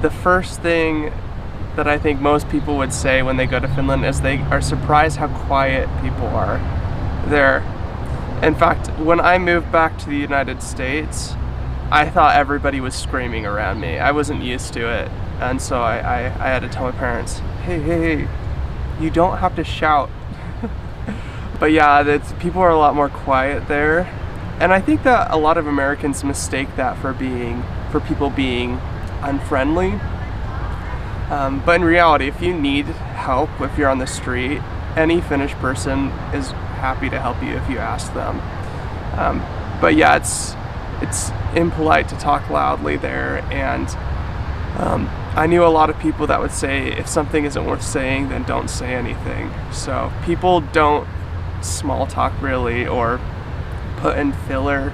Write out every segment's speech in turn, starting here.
the first thing that I think most people would say when they go to Finland is they are surprised how quiet people are there. In fact, when I moved back to the United States, I thought everybody was screaming around me. I wasn't used to it, and so I had to tell my parents, hey, you don't have to shout. But yeah, people are a lot more quiet there, and I think that a lot of Americans mistake that for people being unfriendly. But in reality, if you need help, if you're on the street, any Finnish person is happy to help you if you ask them. But yeah, it's impolite to talk loudly there, and I knew a lot of people that would say if something isn't worth saying, then don't say anything. So people don't small talk really, or put in filler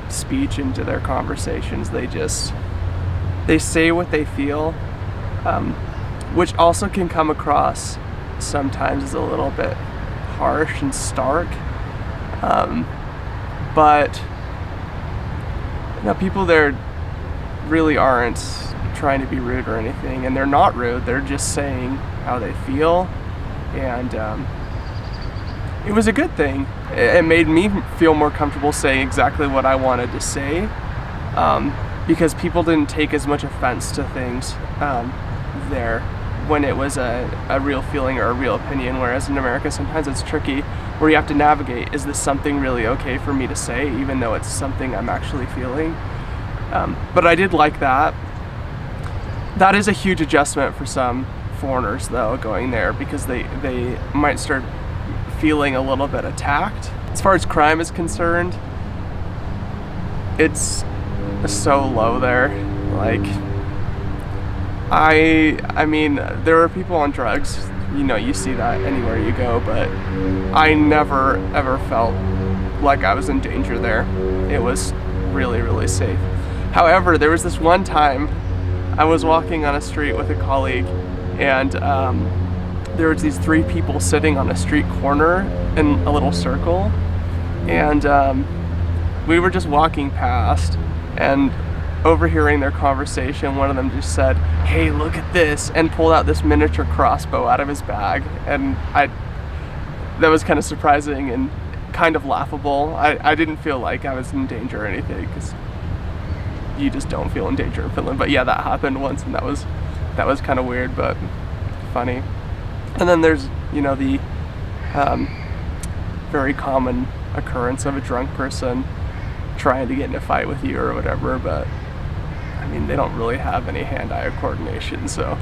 speech into their conversations. They say what they feel, which also can come across sometimes as a little bit harsh and stark, but people there really aren't trying to be rude or anything, and they're not rude, they're just saying how they feel, and it was a good thing. It made me feel more comfortable saying exactly what I wanted to say, because people didn't take as much offense to things there when it was a real feeling or a real opinion, whereas in America sometimes it's tricky where you have to navigate, is this something really okay for me to say even though it's something I'm actually feeling? But I did like that. That is a huge adjustment for some foreigners though, going there, because they might start feeling a little bit attacked. As far as crime is concerned, it's so low there. Like, I mean, there are people on drugs, you see that anywhere you go, but I never ever felt like I was in danger there. It was really, really safe. However, there was this one time I was walking on a street with a colleague, and there was these three people sitting on a street corner in a little circle, and we were just walking past, and overhearing their conversation, one of them just said, "Hey, look at this," and pulled out this miniature crossbow out of his bag, and that was kind of surprising and kind of laughable. I didn't feel like I was in danger or anything, because you just don't feel in danger in Finland. But yeah, that happened once, and that was kind of weird but funny. And then there's the very common occurrence of a drunk person trying to get in a fight with you or whatever, but I mean, they don't really have any hand-eye coordination, so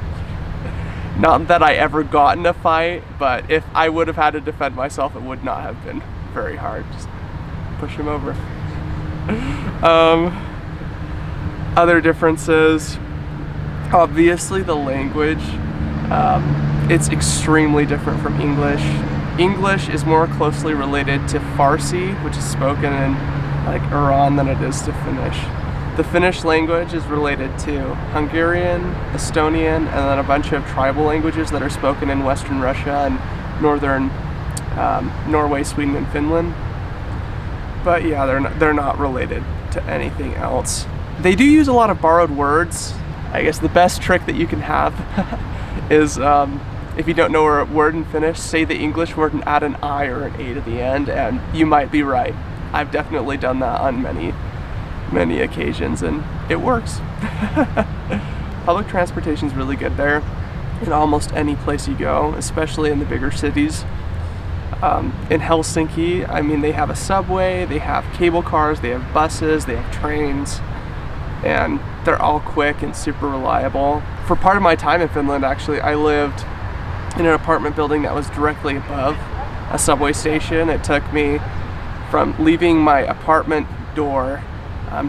not that I ever got in a fight, but if I would have had to defend myself, it would not have been very hard. Just push him over. Other differences, obviously the language. It's extremely different from English. English is more closely related to Farsi, which is spoken in like Iran, than it is to Finnish. The Finnish language is related to Hungarian, Estonian, and then a bunch of tribal languages that are spoken in Western Russia and northern Norway, Sweden, and Finland. But yeah, they're not related to anything else. They do use a lot of borrowed words. I guess the best trick that you can have is if you don't know a word in Finnish, say the English word and add an I or an A to the end, and you might be right. I've definitely done that on many occasions, and it works. Public transportation is really good there in almost any place you go, especially in the bigger cities. In Helsinki, I mean, they have a subway, they have cable cars, they have buses, they have trains, and they're all quick and super reliable. For part of my time in Finland, actually, I lived in an apartment building that was directly above a subway station. It took me from leaving my apartment door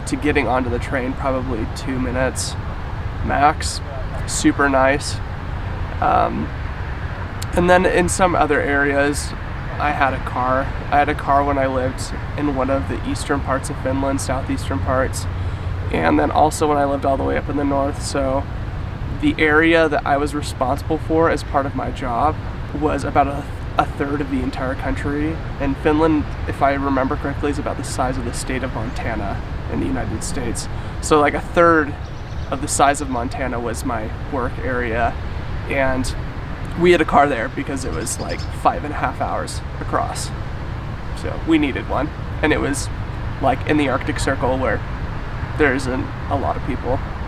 to getting onto the train probably 2 minutes max. Super nice. And then in some other areas, I had a car. I had a car when I lived in one of the eastern parts of Finland, southeastern parts, and then also when I lived all the way up in the north. So the area that I was responsible for as part of my job was about a third of the entire country. And Finland, if I remember correctly, is about the size of the state of Montana in the United States. So like a third of the size of Montana was my work area, and we had a car there because it was like 5.5 hours across. So we needed one, and it was like in the Arctic Circle where there isn't a lot of people.